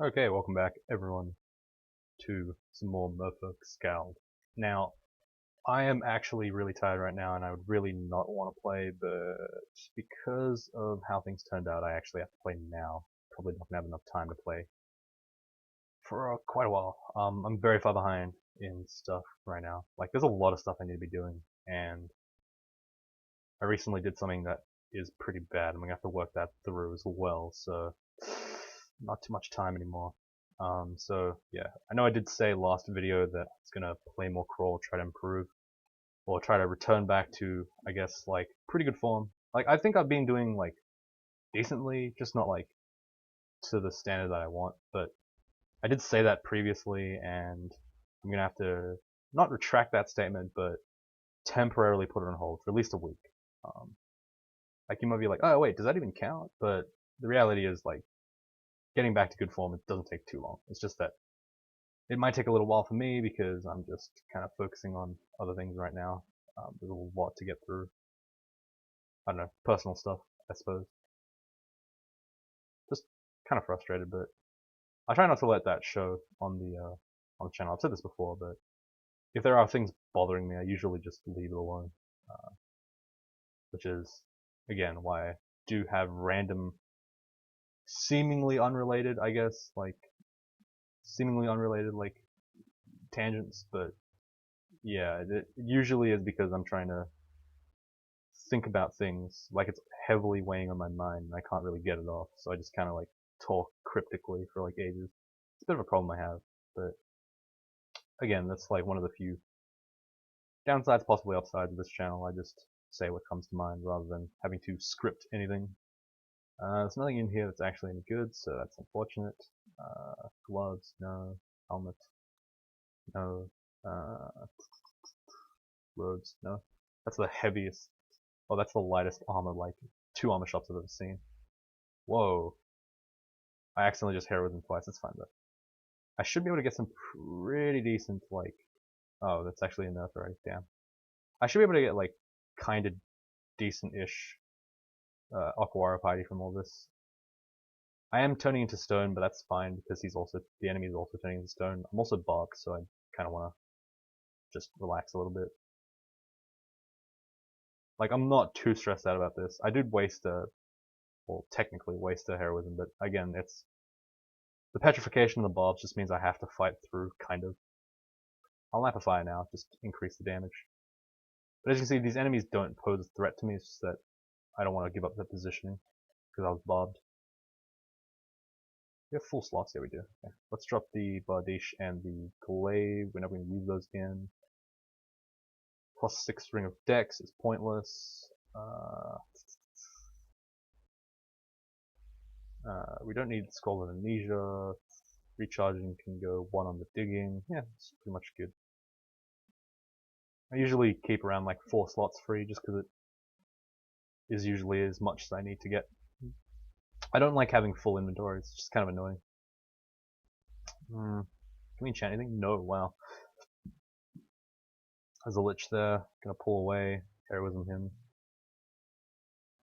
Okay, welcome back everyone to some more MfSK. Now, I am actually really tired right now and I would really not want to play, but because of how things turned out, I actually have to play now. Probably not gonna have enough time to play for quite a while. I'm very far behind in stuff right now. Like, there's a lot of stuff I need to be doing, and I recently did something that is pretty bad. I'm gonna have to work that through as well, so not too much time anymore. So yeah, I know I did say last video that I was gonna play more crawl, try to improve, or try to return back to, I guess, like pretty good form. Like I think I've been doing like decently, just not like to the standard that I want. But I did say that previously, and I'm gonna have to not retract that statement, but temporarily put it on hold for at least a week. Um, like you might be like, oh wait, does that even count? But the reality is like getting back to good form, it doesn't take too long. It's just that it might take a little while for me because I'm just kind of focusing on other things right now. There's a lot to get through. I don't know, personal stuff, I suppose. Just kind of frustrated, but I try not to let that show on the channel. I've said this before, but if there are things bothering me, I usually just leave it alone. Which is again why I do have random, seemingly unrelated, I guess, like seemingly unrelated like tangents, but yeah, it usually is because I'm trying to think about things like it's heavily weighing on my mind and I can't really get it off. So I just kind of like talk cryptically for like ages. It's a bit of a problem I have, but again, that's like one of the few downsides, possibly upsides of this channel. I just say what comes to mind rather than having to script anything. There's nothing in here that's actually any good, so that's unfortunate. Gloves, no. Helmet, no. Robes, no. That's the heaviest. Oh, that's the lightest armor, like 2 armor shops I've ever seen. Whoa. I accidentally just heroism twice, it's fine though. I should be able to get some pretty decent, like, oh, that's actually a nerf already, damn. I should be able to get, like, kinda decent-ish, Aquara Piety from all this. I am turning into stone, but that's fine, because the enemy is also turning into stone. I'm also barbed, so I kinda wanna just relax a little bit. Like, I'm not too stressed out about this. I did waste well, technically waste a heroism, but again, it's, the petrification of the barbs just means I have to fight through, kind of. I'll amplify now, just increase the damage. But as you can see, these enemies don't pose a threat to me, it's just that I don't want to give up that positioning, because I was barbed. We have full slots, yeah we do. Okay. Let's drop the Bardiche and the Glaive, we're never going to use those again. +6 Ring of Dex is pointless. We don't need Scroll of Amnesia. Recharging can go 1 on the digging. Yeah, it's pretty much good. I usually keep around like 4 slots free just because it is usually as much as I need to get. I don't like having full inventory, it's just kind of annoying. Can we enchant anything? No, wow. There's a Lich there, gonna pull away, Heroism him.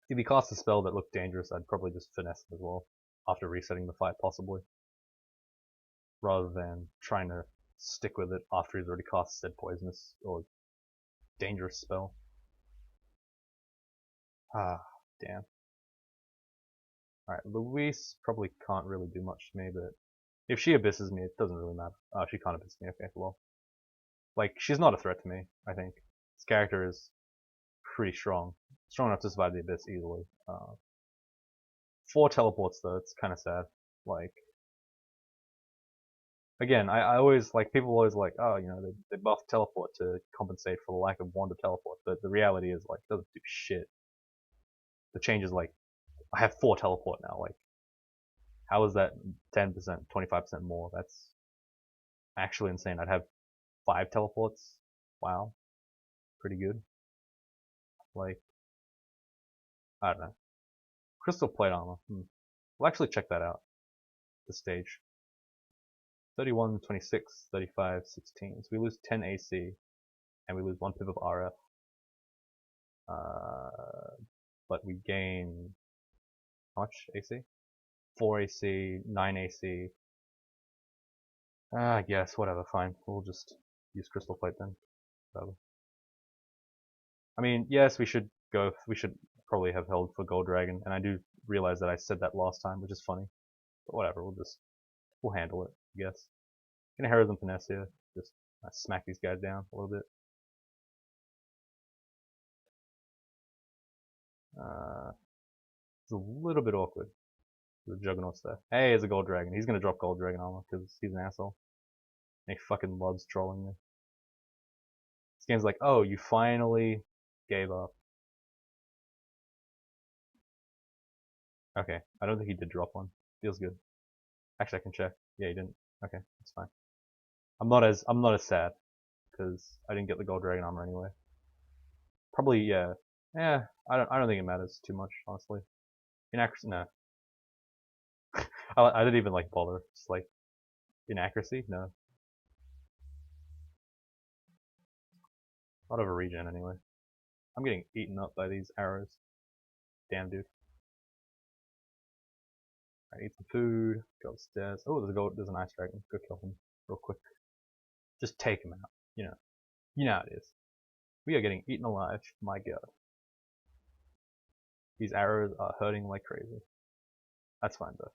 If he casts a spell that looked dangerous, I'd probably just finesse him as well, after resetting the fight possibly. Rather than trying to stick with it after he's already cast said poisonous or dangerous spell. Ah, damn. Alright, Luis probably can't really do much to me, but if she abysses me, it doesn't really matter. Oh, she can't abyss me, okay, well. Like, she's not a threat to me, I think. This character is pretty strong. Strong enough to survive the abyss easily. 4 teleports though, it's kinda sad. Like, again, I always, like, people always like, oh, you know, they buff teleport to compensate for the lack of wand to teleport, but the reality is, like, it doesn't do shit. The change is, like, I have 4 teleport now, like, how is that 10%, 25% more? That's actually insane. I'd have 5 teleports. Wow. Pretty good. Like, I don't know. Crystal plate armor. We'll actually check that out. The stage. 31, 26, 35, 16. So we lose 10 AC, and we lose 1 pip of RF. But we gain how much AC? 4 AC, 9 AC, I guess, whatever, fine. We'll just use Crystal Plate then. Whatever. I mean, yes, we should probably have held for Gold Dragon, and I do realize that I said that last time, which is funny. But whatever, we'll handle it, I guess. Gonna Heroes and Finesse here. Just smack these guys down a little bit. It's a little bit awkward. The Juggernaut's there. Hey, there's a Gold Dragon. He's gonna drop Gold Dragon armor because he's an asshole. And he fucking loves trolling me. This game's like, oh, you finally gave up. Okay, I don't think he did drop one. Feels good. Actually, I can check. Yeah, he didn't. Okay, that's fine. I'm not as sad because I didn't get the Gold Dragon armor anyway. Probably, yeah. Yeah, I don't think it matters too much, honestly. Inaccuracy, no. I didn't even like bother. Just like inaccuracy, no. Not of a regen anyway. I'm getting eaten up by these arrows. Damn, dude. I eat some food. Go upstairs. Oh, there's an ice dragon. Go kill him real quick. Just take him out. You know how it is. We are getting eaten alive. My God. These arrows are hurting like crazy. That's fine though.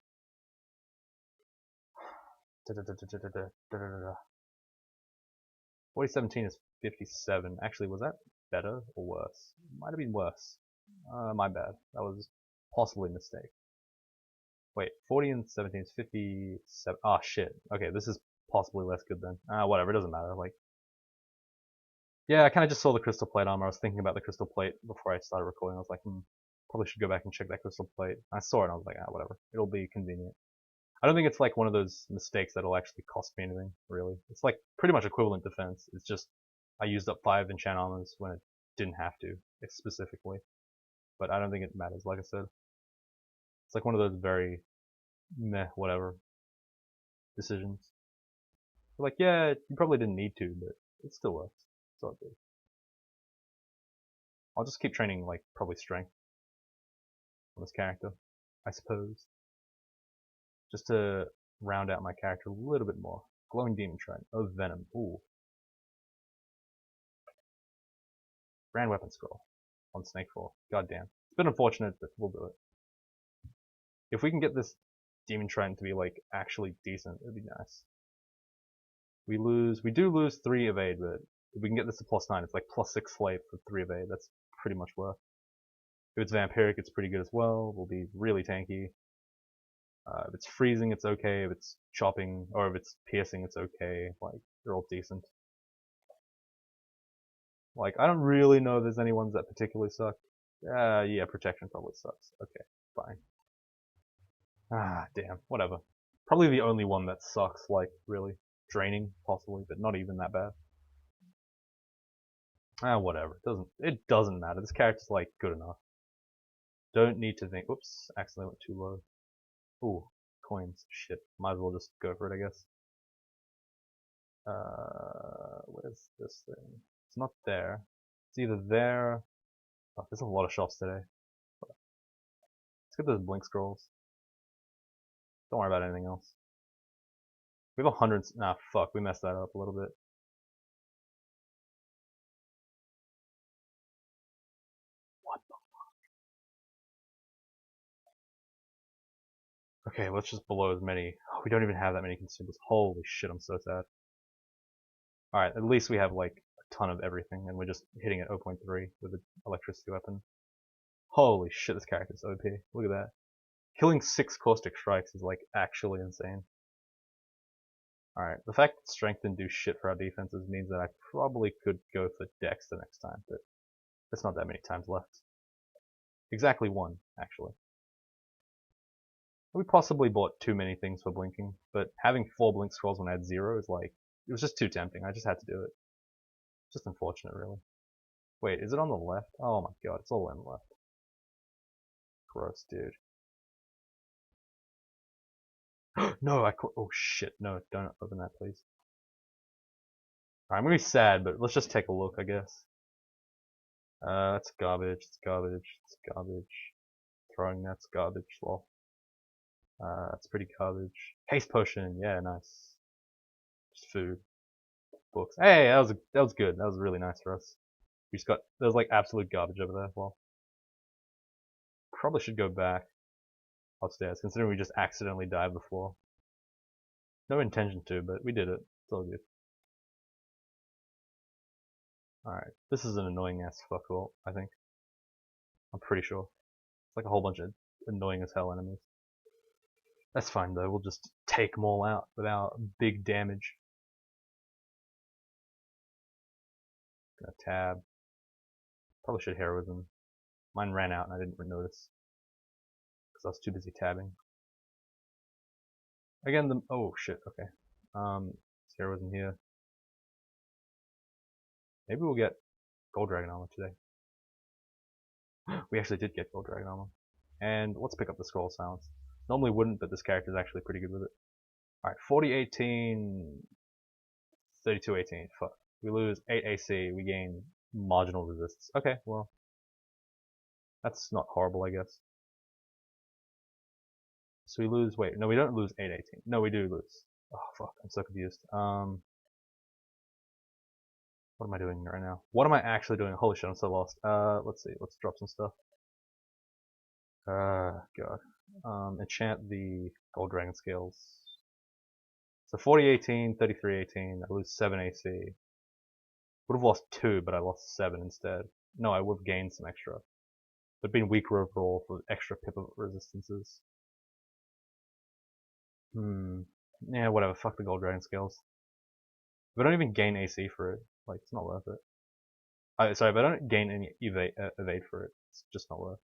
4017 is 57. Actually, was that better or worse? Might have been worse. My bad. That was possibly a mistake. Wait, 40 and 17 is 57. Ah, shit. Okay, this is possibly less good then. Whatever, it doesn't matter. Like, yeah, I kind of just saw the crystal plate armor. I was thinking about the crystal plate before I started recording. I was like, probably should go back and check that crystal plate. I saw it and I was like, whatever. It'll be convenient. I don't think it's like one of those mistakes that'll actually cost me anything, really. It's like pretty much equivalent defense. It's just I used up 5 enchant armors when it didn't have to, specifically. But I don't think it matters, like I said. It's like one of those very meh, whatever decisions. Like, yeah, you probably didn't need to, but it still works. It's all good. I'll just keep training, like, probably strength on this character, I suppose. Just to round out my character a little bit more. Glowing Demon Trident. Oh, Venom. Ooh. Grand Weapon Scroll on Snakefall. Goddamn. It's been unfortunate, but we'll do it. If we can get this Demon Trident to be, like, actually decent, it'd be nice. We do lose 3 evade, but if we can get this to +9, it's like +6 slate for 3 evade. That's pretty much worth. If it's Vampiric, it's pretty good as well. We'll be really tanky. If it's freezing, it's okay. If it's chopping, or if it's piercing, it's okay. Like, they're all decent. Like, I don't really know if there's any ones that particularly suck. Yeah, protection probably sucks. Okay, fine. Damn, whatever. Probably the only one that sucks, like, really. Draining, possibly, but not even that bad. Whatever. It doesn't matter. This character's, like, good enough. Don't need to think. Oops, accidentally went too low. Ooh, coins. Shit. Might as well just go for it, I guess. Where's this thing? It's not there. It's either there. Oh, there's a lot of shops today. Let's get those blink scrolls. Don't worry about anything else. We have 100. Nah, fuck. We messed that up a little bit. What the fuck? Okay, let's just blow as many. Oh, we don't even have that many consumables. Holy shit, I'm so sad. Alright, at least we have like a ton of everything, and we're just hitting at 0.3 with the electricity weapon. Holy shit, this character's OP. Look at that. Killing 6 caustic strikes is like actually insane. Alright, the fact that strength didn't do shit for our defenses means that I probably could go for dex the next time, but there's not that many times left. Exactly 1, actually. We possibly bought too many things for blinking, but having 4 blink scrolls when I had 0 is like, it was just too tempting. I just had to do it. Just unfortunate, really. Wait, is it on the left? Oh my god, it's all the way on the left. Gross, dude. No, oh shit, no, don't open that, please. Alright, I'm gonna be sad, but let's just take a look, I guess. That's garbage, it's garbage, it's garbage. Throwing that's garbage, lol. That's pretty garbage. Haste potion, yeah, nice. Just food, books. Hey, that was good. That was really nice for us. We just got there's like absolute garbage over there. Well, probably should go back upstairs, considering we just accidentally dived the floor. No intention to, but we did it. It's all good. Alright, this is an annoying ass fuckable, I think. I'm pretty sure. It's like a whole bunch of annoying as hell enemies. That's fine though, we'll just take them all out without big damage. Gonna tab. Probably should heroism. Mine ran out and I didn't notice. Because I was too busy tabbing. Again, oh shit, okay. Heroism here. Maybe we'll get Gold Dragon Armor today. We actually did get Gold Dragon Armor. And let's pick up the Scroll of Silence. Normally wouldn't, but this character is actually pretty good with it. Alright, 40-18, 32-18. Fuck. We lose 8 AC, we gain marginal resistance. Okay, well. That's not horrible, I guess. So we lose, wait, no, we don't lose 8-18. No, we do lose. Oh, fuck, I'm so confused. What am I doing right now? What am I actually doing? Holy shit, I'm so lost. Let's see, let's drop some stuff. God. Enchant the Gold Dragon Scales. So 40-18, 33-18, I lose 7 AC. Would have lost 2, but I lost 7 instead. No, I would have gained some extra. But been weaker overall for extra pip of resistances. Yeah, whatever, fuck the Gold Dragon Scales. If I don't even gain AC for it, like, it's not worth it. Sorry, if I don't gain any evade for it, it's just not worth it.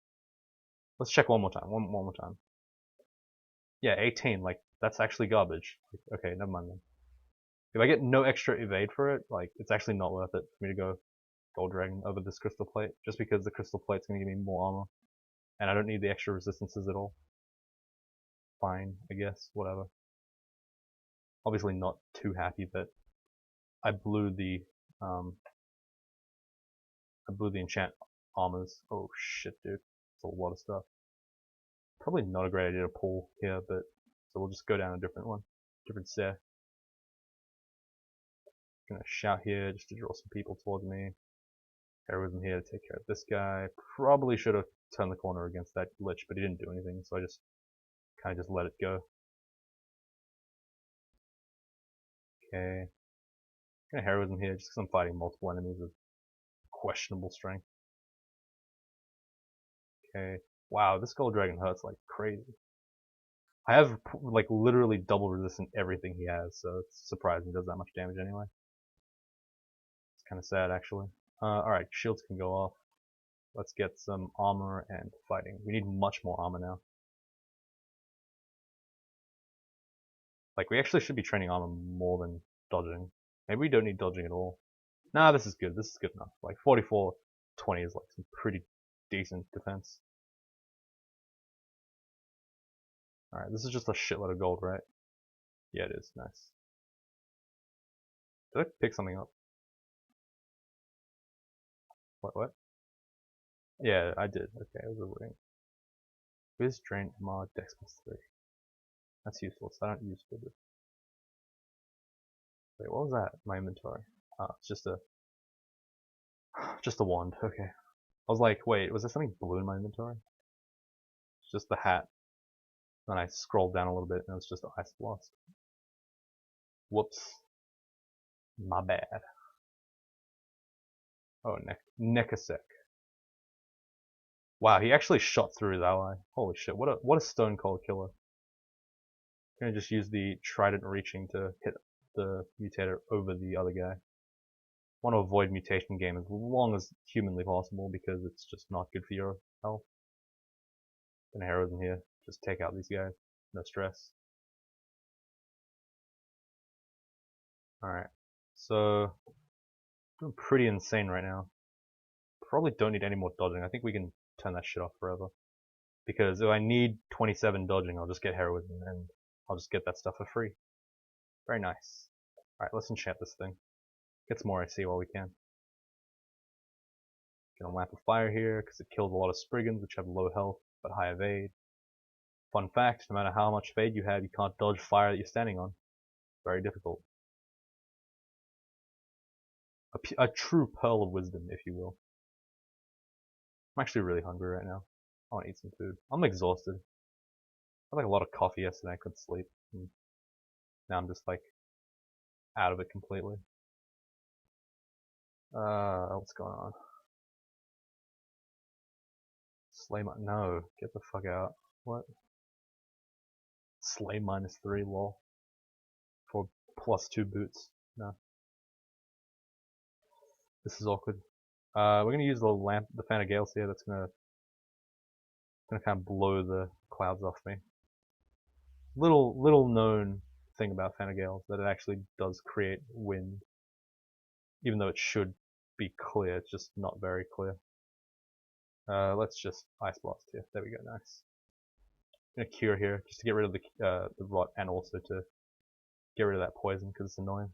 Let's check one more time, one more time. Yeah, 18, like, that's actually garbage. Like, okay, never mind then. If I get no extra evade for it, like, it's actually not worth it for me to go Gold Dragon over this Crystal Plate, just because the Crystal Plate's gonna give me more armor. And I don't need the extra resistances at all. Fine, I guess, whatever. Obviously not too happy that I blew the enchant armors. Oh shit, dude. It's a lot of stuff. Probably not a great idea to pull here, but so we'll just go down a different one. Different stair. Gonna shout here just to draw some people towards me. Heroism here to take care of this guy. Probably should have turned the corner against that glitch, but he didn't do anything, so I just kind of just let it go. Okay. Gonna heroism here just because I'm fighting multiple enemies with questionable strength. Okay. Wow, this Gold Dragon hurts like crazy. I have like literally double resistant everything he has, so it's surprising he does that much damage anyway. It's kind of sad actually. Alright, shields can go off. Let's get some armor and fighting. We need much more armor now. Like, we actually should be training armor more than dodging. Maybe we don't need dodging at all. Nah, this is good. This is good enough. Like, 44-20 is like some pretty decent defense. Alright, this is just a shitload of gold, right? Yeah, it is. Nice. Did I pick something up? What? Yeah, I did. Okay, I was avoiding. Whiz, Drain, MR, Dex +3. That's useful, so I don't use it. Wait, what was that? My inventory. It's just a wand. Okay. I was like, wait, was there something blue in my inventory? It's just the hat. Then I scrolled down a little bit and it was just Ice Blast. Whoops. My bad. Oh, MfSK. Wow, he actually shot through his ally. Holy shit, what a stone cold killer. I'm gonna just use the trident reaching to hit the mutator over the other guy. Want to avoid mutation game as long as humanly possible because it's just not good for your health. Gonna heroism here. Just take out these guys. No stress. Alright. So doing pretty insane right now. Probably don't need any more dodging. I think we can turn that shit off forever. Because if I need 27 dodging, I'll just get heroism and I'll just get that stuff for free. Very nice. Alright, let's enchant this thing. Get some more AC while we can. Get a Lamp of Fire here, because it kills a lot of Spriggans, which have low health, but high evade. Fun fact, no matter how much evade you have, you can't dodge fire that you're standing on. Very difficult. A true pearl of wisdom, if you will. I'm actually really hungry right now. I want to eat some food. I'm exhausted. I had like a lot of coffee yesterday. I couldn't sleep. And now I'm just like out of it completely. What's going on? Slay no, get the fuck out. What? Slay -3, lol. For +2 boots. No. This is awkward. We're gonna use the fan of gales here. That's gonna kind of blow the clouds off me. Little known thing about fan of gales that it actually does create wind, even though it should be clear. It's just not very clear. Let's just ice blast here. There we go. Nice. I'm gonna cure here just to get rid of the rot and also to get rid of that poison because it's annoying.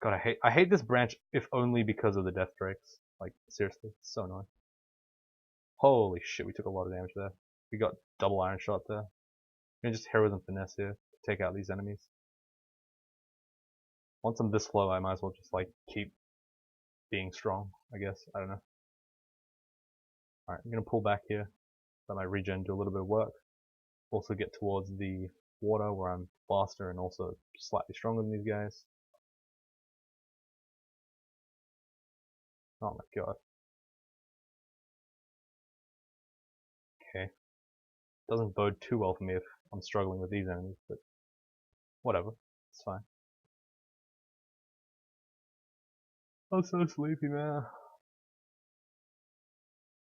God, I hate this branch if only because of the death drakes. Like seriously, it's so annoying. Holy shit, we took a lot of damage there. We got double iron shot there. I'm gonna just heroism finesse here to take out these enemies. Once I'm this low, I might as well just like keep being strong, I guess. I don't know. Alright, I'm gonna pull back here. Let my regen do a little bit of work. Also get towards the water where I'm faster and also slightly stronger than these guys. Oh my god. Okay. Doesn't bode too well for me if I'm struggling with these enemies, but whatever. It's fine. I'm so sleepy, man.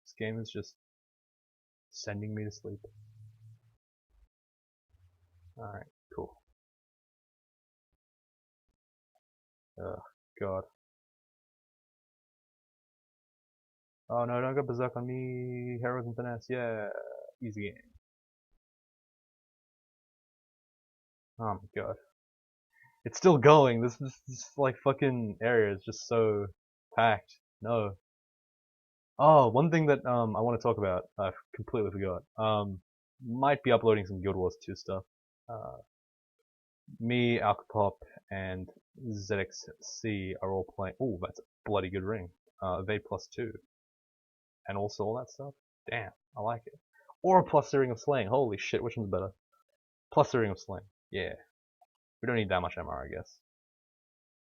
This game is just sending me to sleep. Alright, cool. Oh, god. Oh no, don't go berserk on me. Heroism finesse, yeah. Easy game. Oh my god. It's still going. This like fucking area is just so packed. No. Oh, one thing that I want to talk about, I completely forgot. Might be uploading some Guild Wars 2 stuff. Me, Alcopop, and ZXC are all playing. Oh, that's a bloody good ring. Evade +2. And also all that stuff. Damn, I like it. Or a plus Ring of Slaying. Holy shit, which one's better? Plus Ring of Slaying. Yeah. We don't need that much MR, I guess.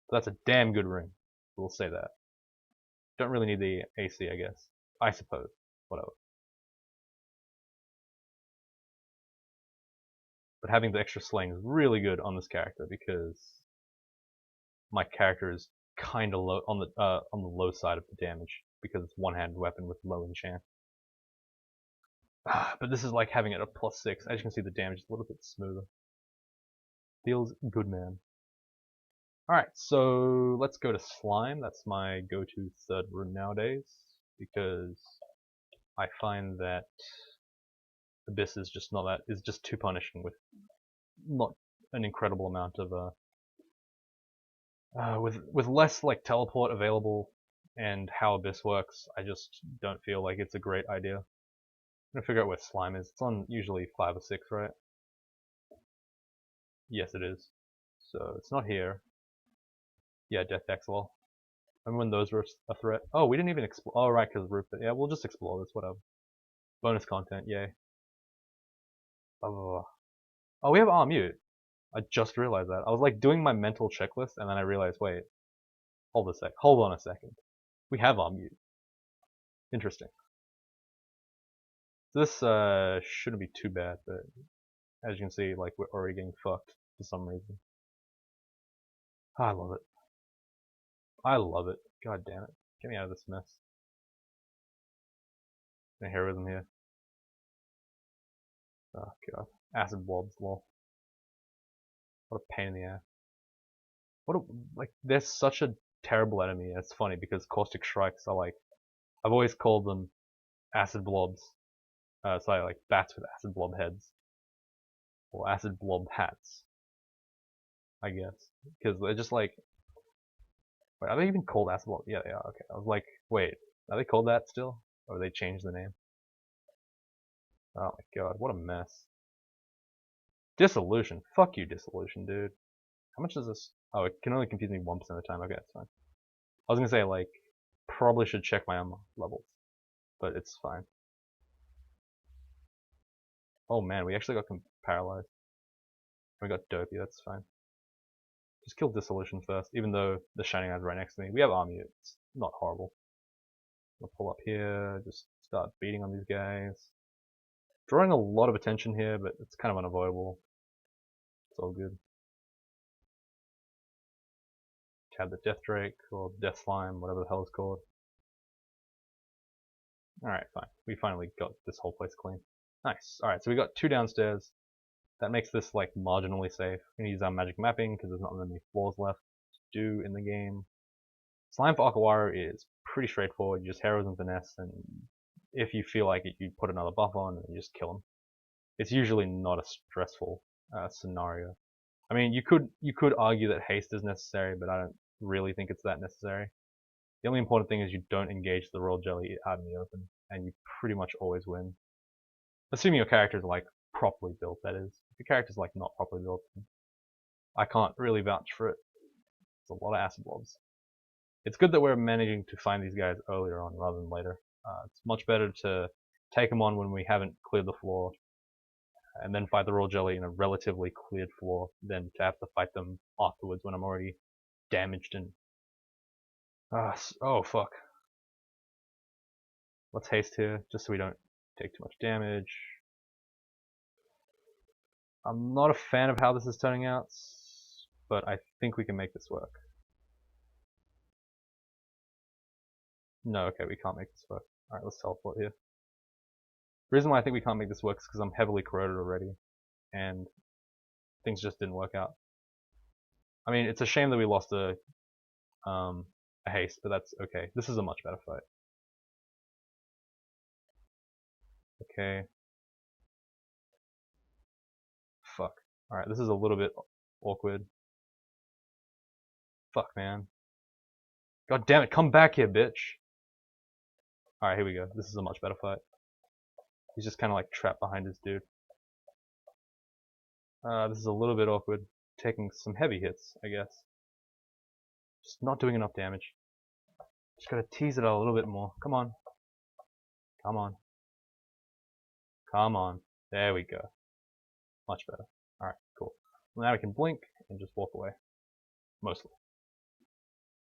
But that's a damn good ring. We'll say that. Don't really need the AC, I guess. I suppose. Whatever. But having the extra slaying is really good on this character because my character is kind of low on the low side of the damage because it's one-handed weapon with low enchant. But this is like having it a +6. As you can see, the damage is a little bit smoother. Feels good, man. Alright, so let's go to Slime. That's my go-to third rune nowadays because I find that Abyss is just not that, is just too punishing with not an incredible amount of with less like teleport available and how Abyss works, I just don't feel like it's a great idea. I'm gonna figure out where Slime is. It's on usually 5 or 6, right? Yes, it is. So it's not here. Yeah, Death Dex lol. Remember when those were a threat? Oh, we didn't even explore. Oh, right, because Rupert. Yeah, we'll just explore this, whatever. Bonus content, yay. Blah, blah, blah. Oh, we have Mute. I just realized that. I was like doing my mental checklist, and then I realized, wait, hold on a second. We have Mute. Interesting. This shouldn't be too bad, but as you can see, like we're already getting fucked for some reason. I love it. I love it. God damn it. Get me out of this mess. No heroism here. Oh god. Acid blobs, lol. What a pain in the ass. Like, they're such a terrible enemy. It's funny because caustic strikes are like, I've always called them acid blobs. So like bats with acid blob heads. Or acid blob hats. I guess. Because they're just like, wait, are they even called acid blob? Yeah, they are. Okay. I was like, wait, are they called that still? Or they changed the name? Oh my god, what a mess. Dissolution. Fuck you, Dissolution, dude. How much is this? Oh, it can only confuse me 1% of the time. Okay, that's fine. I was gonna say, like, probably should check my armor levels, but it's fine. Oh man, we actually got paralyzed. We got dopey, that's fine. Just kill Dissolution first, even though the Shining Eye's right next to me. We have army, it's not horrible. I'll pull up here, just start beating on these guys. Drawing a lot of attention here, but it's kind of unavoidable. It's all good. Have the Death Drake, or Death Slime, whatever the hell it's called. Alright, fine. We finally got this whole place clean. Nice. Alright, so we got 2 downstairs. That makes this, like, marginally safe. We're gonna use our magic mapping, because there's not many floors left to do in the game. Slime for Akawaru is pretty straightforward. You just Heroes and Finesse, and if you feel like it, you put another buff on, and you just kill them. It's usually not a stressful scenario. I mean, you could argue that haste is necessary, but I don't really think it's that necessary. The only important thing is you don't engage the royal jelly out in the open, and you pretty much always win. Assuming your character is like properly built, that is. If your character's like not properly built, I can't really vouch for it. It's a lot of acid blobs. It's good that we're managing to find these guys earlier on rather than later. It's much better to take them on when we haven't cleared the floor, and then fight the royal jelly in a relatively cleared floor, than to have to fight them afterwards when I'm already damaged and... oh fuck. Let's haste here, just so we don't take too much damage. I'm not a fan of how this is turning out, but I think we can make this work. No, okay, we can't make this work. Alright, let's teleport here. The reason why I think we can't make this work is because I'm heavily corroded already, and things just didn't work out. I mean, it's a shame that we lost a haste, but that's okay. This is a much better fight. Okay. Fuck. Alright, this is a little bit awkward. Fuck, man. God damn it, come back here, bitch. Alright, here we go. This is a much better fight. He's just kind of like trapped behind his dude. This is a little bit awkward. Taking some heavy hits, I guess. Just not doing enough damage. Just gotta tease it out a little bit more. Come on. Come on. Come on. There we go. Much better. Alright, cool. Well, now we can blink and just walk away. Mostly.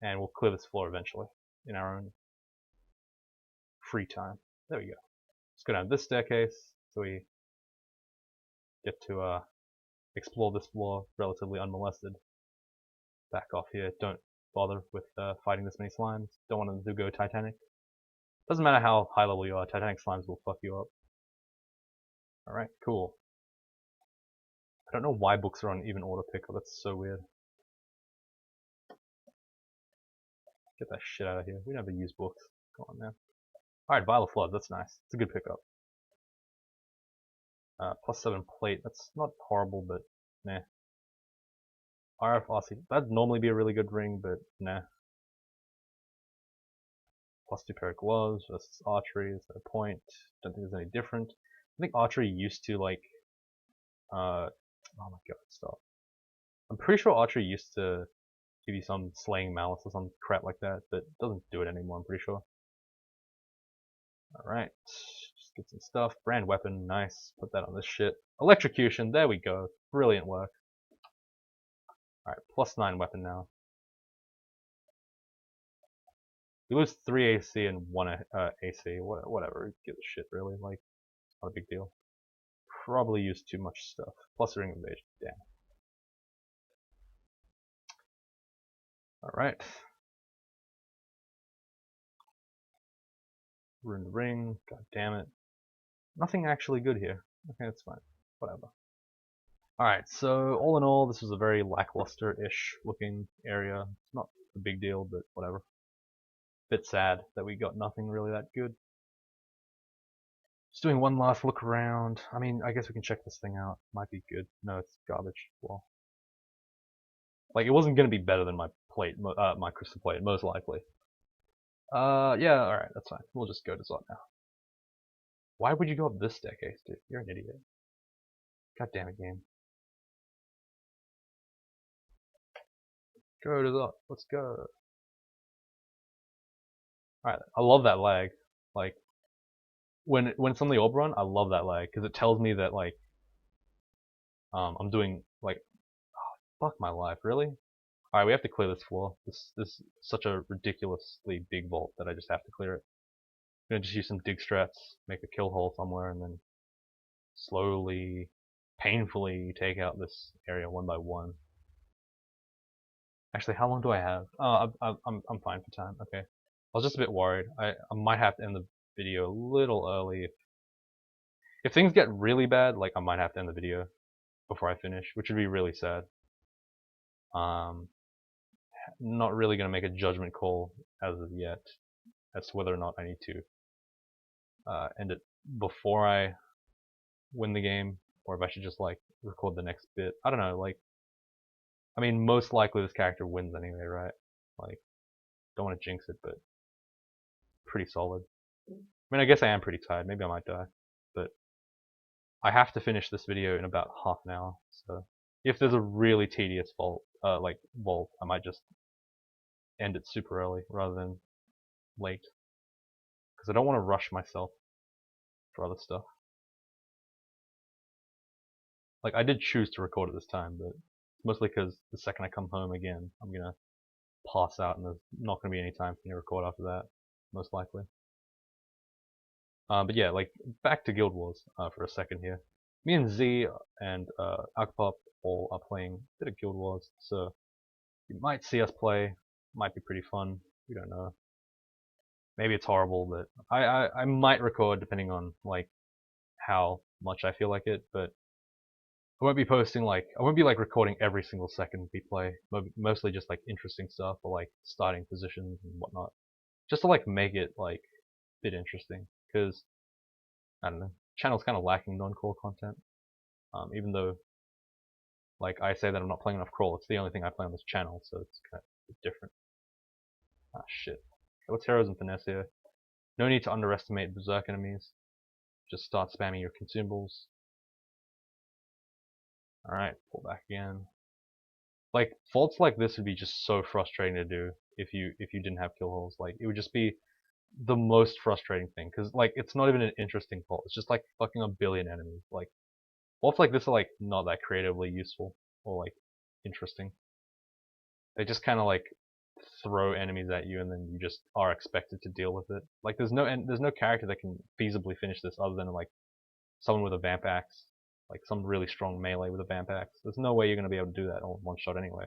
And we'll clear this floor eventually. In our own free time. There we go. Let's go down this staircase so we get to explore this floor relatively unmolested. Back off here. Don't bother with fighting this many slimes. Don't want them to go Titanic. Doesn't matter how high level you are, Titanic slimes will fuck you up. Alright, cool. I don't know why books are on even order picker, that's so weird. Get that shit out of here. We never use books. Come on now. Alright, Vial of Flood, that's nice. It's a good pickup. +7 plate, that's not horrible, but nah. RF that'd normally be a really good ring, but nah. +2 pair of gloves versus archery, is there a point? Don't think there's any different. I think archery used to like, oh my god, stop. I'm pretty sure archery used to give you some slaying malice or some crap like that, but it doesn't do it anymore, I'm pretty sure. Alright, just get some stuff. Brand weapon, nice. Put that on this shit. Electrocution, there we go. Brilliant work. Alright, +9 weapon now. We lose 3 AC and 1 AC, whatever, who gives a shit really, like, not a big deal. Probably used too much stuff. Plus ring invasion, damn. Alright. Ruined ring, god damn it. Nothing actually good here. Okay, that's fine. Whatever. Alright, so all in all, this was a very lackluster-ish looking area. It's not a big deal, but whatever. Bit sad that we got nothing really that good. Just doing one last look around. I mean, I guess we can check this thing out. Might be good. No, it's garbage. Well, like it wasn't gonna be better than my plate, my crystal plate, most likely. Yeah, all right, that's fine. We'll just go to Zot now. Why would you go up this staircase, dude? You're an idiot. God damn it, game. Go to Zot. Let's go. Alright, I love that lag. Like, when it's on the orb run, I love that lag, because it tells me that, like, I'm doing, like, fuck my life, really? Alright, we have to clear this floor. This is such a ridiculously big vault that I just have to clear it. I'm gonna just use some dig strats, make a kill hole somewhere, and then slowly, painfully take out this area one by one. Actually, how long do I have? Oh, I'm fine for time. Okay. I was just a bit worried. I might have to end the video a little early. If things get really bad, like, I might have to end the video before I finish, which would be really sad. Not really gonna make a judgment call as of yet as to whether or not I need to end it before I win the game, or if I should just, like, record the next bit. I don't know. Like, I mean, most likely this character wins anyway, right? Like, don't want to jinx it, but pretty solid. I mean, I guess I am pretty tired. Maybe I might die, but I have to finish this video in about half an hour. So if there's a really tedious vault, I might just end it super early rather than late, because I don't want to rush myself for other stuff. Like, I did choose to record at this time, but mostly because the second I come home again, I'm gonna pass out and there's not gonna be any time for me to record after that, most likely. But yeah, like, back to Guild Wars for a second here. Me and Z and Alcapop all are playing a bit of Guild Wars, so you might see us play. Might be pretty fun. We don't know. Maybe it's horrible, but I might record depending on, like, how much I feel like it. But I won't be posting, like, I won't be, like, recording every single second we play. Mostly just, like, interesting stuff, or, like, starting positions and whatnot, just to, like, make it, like, a bit interesting. Because I don't know, channel's kind of lacking non-core content. Even though, like, I say that I'm not playing enough crawl, it's the only thing I play on this channel, so it's kind of different. Ah, shit. What's heroes and finesse here? No need to underestimate berserk enemies. Just start spamming your consumables. Alright, pull back again. Like, faults like this would be just so frustrating to do if you didn't have kill holes. Like, it would just be the most frustrating thing, because, like, it's not even an interesting fault. It's just, like, fucking a billion enemies. Like, faults like this are, like, not that creatively useful or, like, interesting. They just kind of, like, throw enemies at you and then you just are expected to deal with it. Like, there's no character that can feasibly finish this other than, like, someone with a vamp axe, like some really strong melee with a vamp axe. There's no way you're gonna be able to do that all in one shot anyway.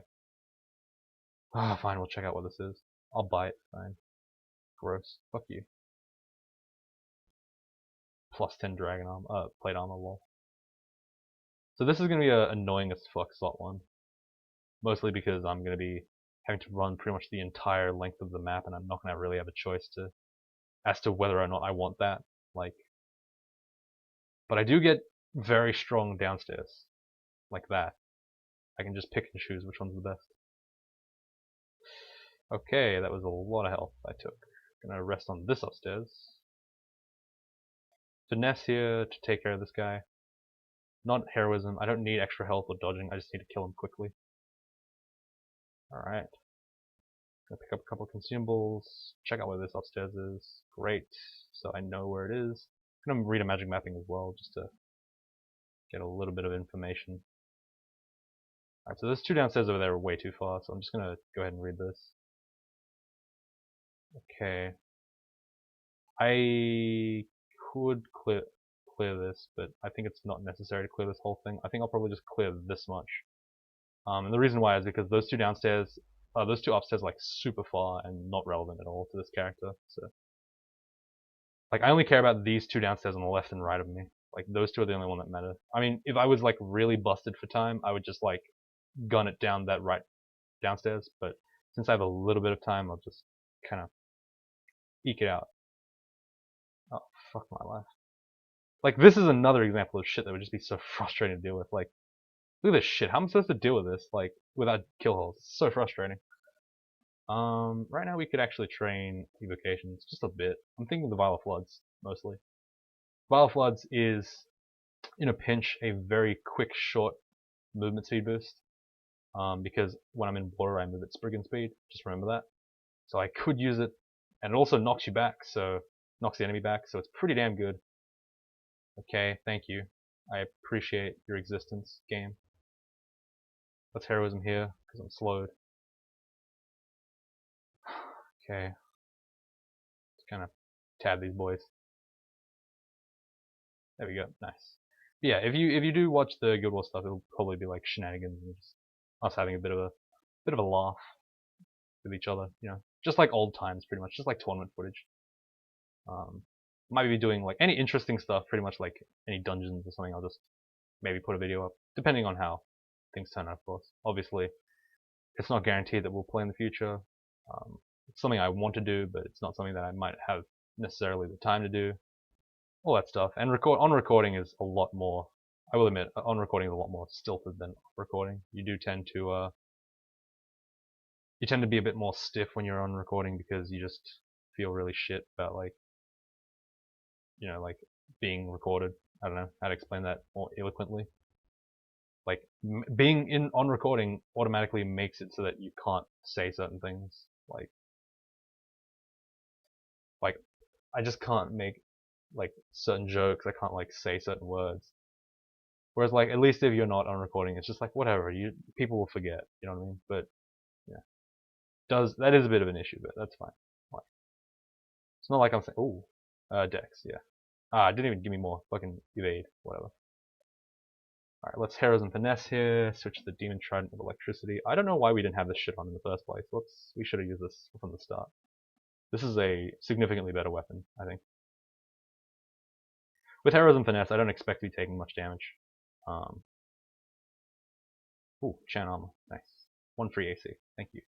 Ah, fine, we'll check out what this is. I'll buy it, fine. Gross. Fuck you. Plus 10 dragon armor, plate armor, lol. So this is gonna be a annoying as fuck slot one. Mostly because I'm gonna be having to run pretty much the entire length of the map, and I'm not gonna really have a choice as to whether or not I want that. Like, but I do get very strong downstairs, like that. I can just pick and choose which one's the best. Okay, that was a lot of health I took. Gonna rest on this upstairs. Finesse here to take care of this guy. Not heroism. I don't need extra health or dodging. I just need to kill him quickly. Alright. Gonna pick up a couple of consumables. Check out where this upstairs is. Great. So I know where it is. I'm gonna read a magic mapping as well, just to get a little bit of information. Alright, so there's two downstairs over there are way too far, so I'm just gonna go ahead and read this. Okay. I could clear this, but I think it's not necessary to clear this whole thing. I think I'll probably just clear this much. And the reason why is because those two downstairs, those two upstairs are, like, super far and not relevant at all to this character. So, like, I only care about these two downstairs on the left and right of me. Like, those two are the only one that matter. I mean, if I was, like, really busted for time, I would just, like, gun it down that right downstairs. But since I have a little bit of time, I'll just kind of eke it out. Oh, fuck my life. Like, this is another example of shit that would just be so frustrating to deal with. Like, look at this shit. How am I supposed to deal with this, like, without kill holes? It's so frustrating. Right now we could actually train evocations just a bit. I'm thinking the Vial of Floods, mostly. Vial of Floods is, in a pinch, a very quick, short movement speed boost. Because when I'm in water, I move at Spriggan speed. Just remember that. So I could use it And it also knocks you back, so knocks the enemy back, so it's pretty damn good. Okay, thank you. I appreciate your existence, game. Let's heroism here, because I'm slowed. Okay. Just kind of tab these boys. There we go, nice. Yeah, if you do watch the Guild Wars stuff, it'll probably be like shenanigans and just us having a bit of a laugh with each other, you know, just like old times, pretty much, just like tournament footage. Might be doing like any interesting stuff, pretty much like any dungeons or something. I'll just maybe put a video up, depending on how things turn out, of course. Obviously, it's not guaranteed that we'll play in the future. It's something I want to do, but it's not something that I might have necessarily the time to do. All that stuff. And on recording is a lot more. I will admit, on recording is a lot more stilted than off recording. You do tend to be a bit more stiff when you're on recording because you just feel really shit about like, you know, like being recorded. I don't know how to explain that more eloquently. Like being on recording automatically makes it so that you can't say certain things. Like I just can't make like certain jokes. I can't like say certain words. Whereas like at least if you're not on recording, it's just like whatever. People will forget. You know what I mean? But yeah, that is a bit of an issue, but that's fine. Like, it's not like I'm saying, ooh, Dex, yeah. It didn't even give me more. Fucking evade, whatever. Alright, let's Heroism Finesse here. Switch the Demon Trident of Electricity. I don't know why we didn't have this shit on in the first place. We should have used this from the start. This is a significantly better weapon, I think. With Heroism Finesse, I don't expect to be taking much damage. Ooh, Chan Armor. Nice. 1 free AC. Thank you.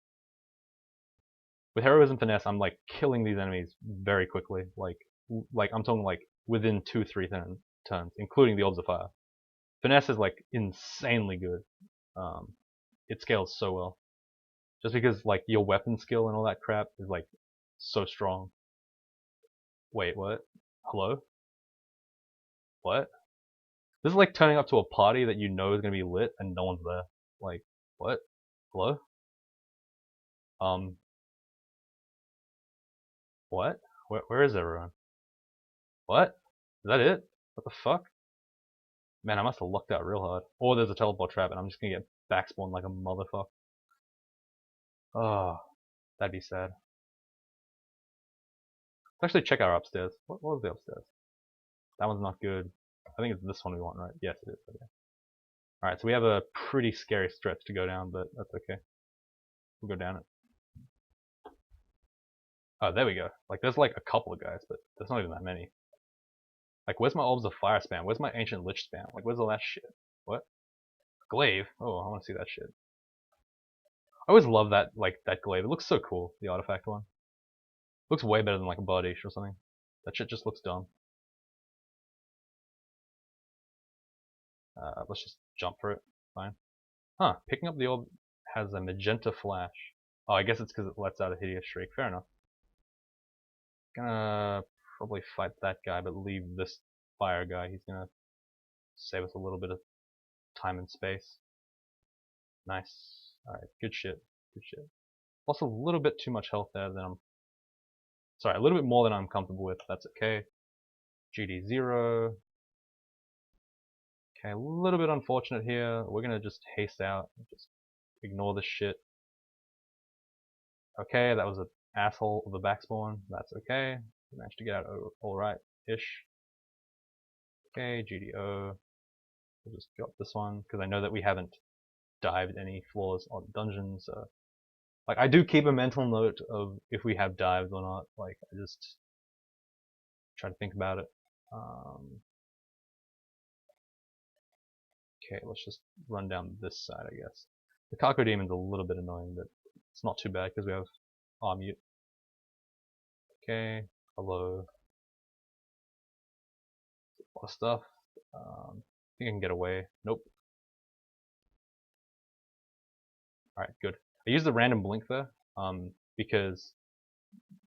With Heroism Finesse, I'm like killing these enemies very quickly. Like I'm talking like within 2-3 turns, including the Orbs of Fire. Finesse is like insanely good. It scales so well. Just because like your weapon skill and all that crap is like so strong. Wait, what? Hello? What? This is like turning up to a party that you know is gonna be lit and no one's there. Like, what? Hello? What? Where is everyone? What? Is that it? What the fuck? Man, I must have lucked out real hard. Or there's a teleport trap and I'm just gonna get backspawned like a motherfucker. Oh, that'd be sad. Let's actually check our upstairs. What was the upstairs? That one's not good. I think it's this one we want, right? Yes, it is. Okay. Alright, so we have a pretty scary stretch to go down, but that's okay. We'll go down it. Oh, there we go. Like, there's like a couple of guys, but there's not even that many. Like, where's my Orbs of Fire spam? Where's my Ancient Lich spam? Like, where's all that shit? What? Glaive? Oh, I want to see that shit. I always love that, like, that glaive. It looks so cool, the artifact one. Looks way better than like a Bardiche or something. That shit just looks dumb. Let's just jump for it. Fine. Huh, picking up the orb has a magenta flash. Oh, I guess it's because it lets out a hideous shriek. Fair enough. Gonna probably fight that guy, but leave this fire guy. He's gonna save us a little bit of time and space. Nice. Alright, good shit. Good shit. Also a little bit too much health there than a little bit more than I'm comfortable with. That's okay. GD0. Okay, a little bit unfortunate here. We're gonna just haste out. Just ignore this shit. Okay, that was an asshole of a backspawn. That's okay. We managed to get out alright-ish. Okay, GDO. We'll just drop this one, because I know that we haven't dived any floors on dungeons. Like, I do keep a mental note of if we have dived or not. Like, I just try to think about it. Okay, let's just run down this side, I guess. The Carco Demon's a little bit annoying, but it's not too bad because we have R-Mute. Okay, hello. A lot of stuff. I think I can get away. Nope. Alright, good. I used the random blink there, because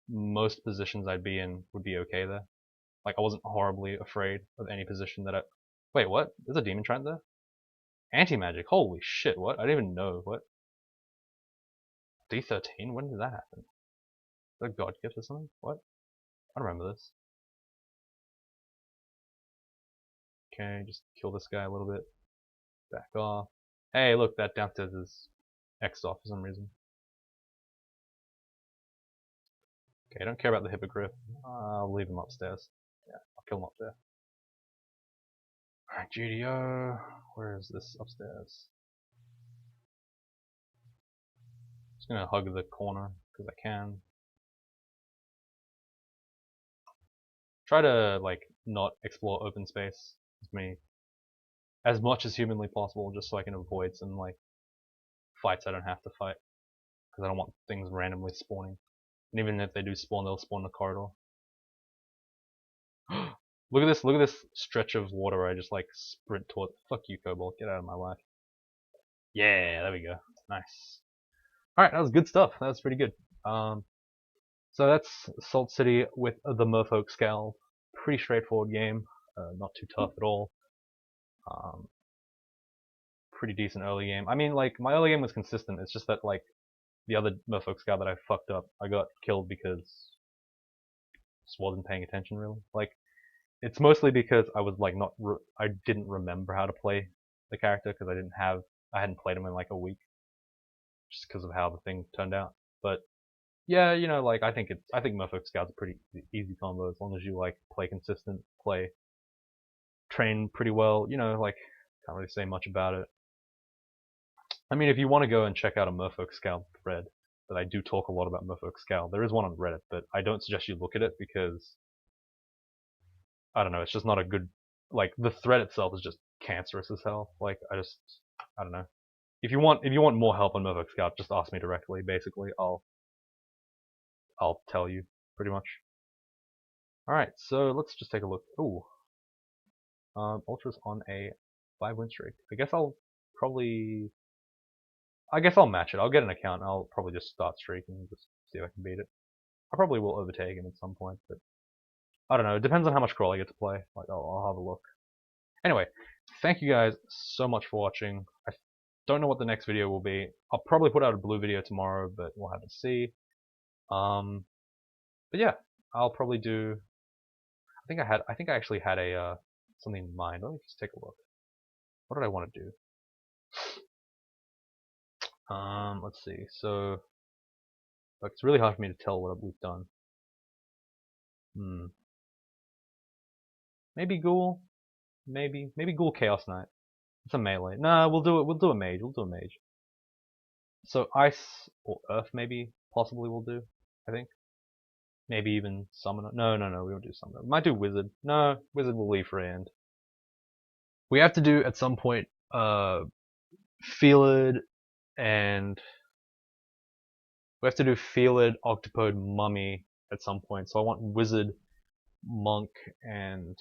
most positions I'd be in would be okay there. Like, I wasn't horribly afraid of any position that I... Wait, what? There's a Demon Trident there? Anti-magic, holy shit, what? I didn't even know, what? D13? When did that happen? The god gift or something? What? I don't remember this. Okay, just kill this guy a little bit. Back off. Hey, look, that downstairs is X'd off for some reason. Okay, I don't care about the hippogriff. I'll leave him upstairs. Yeah, I'll kill him up there. Alright, GDO. Where is this upstairs? Just gonna hug the corner, because I can. Try to, like, not explore open space with me as much as humanly possible, just so I can avoid some, like, fights I don't have to fight. Because I don't want things randomly spawning. And even if they do spawn, they'll spawn in the corridor. Look at this stretch of water where I just, like, sprint toward. Fuck you, Cobalt, get out of my life. Yeah, there we go. Nice. Alright, that was good stuff. That was pretty good. So that's Salt City with the Merfolk Scale. Pretty straightforward game. Not too tough at all. Pretty decent early game. I mean, like, my early game was consistent. It's just that, like, the other Merfolk Scale that I fucked up, I got killed because I just wasn't paying attention, really. Like, it's mostly because I was, like, I didn't remember how to play the character because I hadn't played him in, like, a week. Just because of how the thing turned out. But yeah, you know, like I think Merfolk Scout's a pretty easy combo as long as you like play consistent, train pretty well. You know, like can't really say much about it. I mean, if you want to go and check out a Merfolk Scout thread, that I do talk a lot about Merfolk Scout. There is one on Reddit, but I don't suggest you look at it because I don't know, it's just not a good. Like the thread itself is just cancerous as hell. Like I don't know. If you want more help on Merfolk Scout, just ask me directly. Basically, I'll tell you pretty much. Alright, so let's just take a look. Ooh. Ultra's on a 5-win streak. I guess I'll match it. I'll get an account and I'll probably just start streaking and just see if I can beat it. I probably will overtake him at some point, but I don't know. It depends on how much crawl I get to play. Like, I'll have a look. Anyway, thank you guys so much for watching. I don't know what the next video will be. I'll probably put out a blue video tomorrow, but we'll have to see. But yeah, I'll probably do. I think I actually had a something in mind. Let me just take a look. What did I want to do? Let's see. So, like, it's really hard for me to tell what we've done. Maybe Ghoul. Maybe Ghoul Chaos Knight. It's a melee. Nah, we'll do it. We'll do a mage. We'll do a mage. So Ice or Earth maybe possibly we'll do. I think. Maybe even Summoner. No, we won't do Summoner. We might do Wizard. No, Wizard will leave for end. We have to do at some point Feeled and we have to do Feeled, Octopode, Mummy at some point. So I want Wizard, Monk, and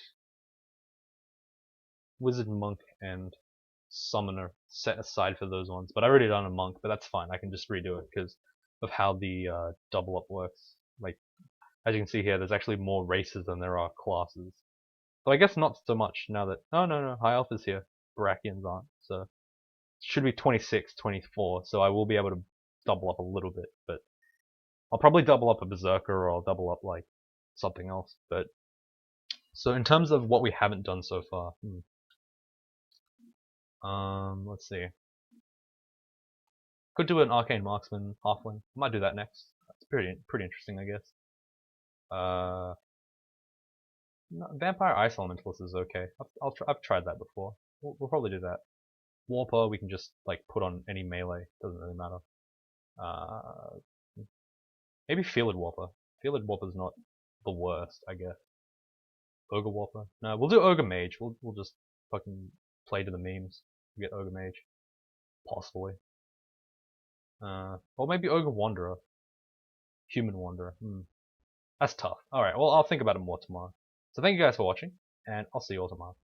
Summoner set aside for those ones. But I already done a Monk, but that's fine. I can just redo it because of how the double up works. Like as you can see here, there's actually more races than there are classes. So I guess not so much now that no, High Elf is here. Barakians aren't. So it should be 26, 24. So I will be able to double up a little bit, but I'll probably double up a Berserker or I'll double up like something else. But so in terms of what we haven't done so far, let's see. Could do an Arcane Marksman Halfling. Might do that next. That's pretty interesting, I guess. No, Vampire Ice Elementalist is okay. I've tried that before. We'll probably do that. Warper we can just like put on any melee. Doesn't really matter. Maybe Feeled Warper. Feeled Warper's not the worst, I guess. Ogre Warper. No, we'll do Ogre Mage. We'll just fucking play to the memes. Get Ogre Mage. Possibly. Or maybe Ogre Wanderer. Human Wanderer. That's tough. Alright, well I'll think about it more tomorrow. So thank you guys for watching, and I'll see you all tomorrow.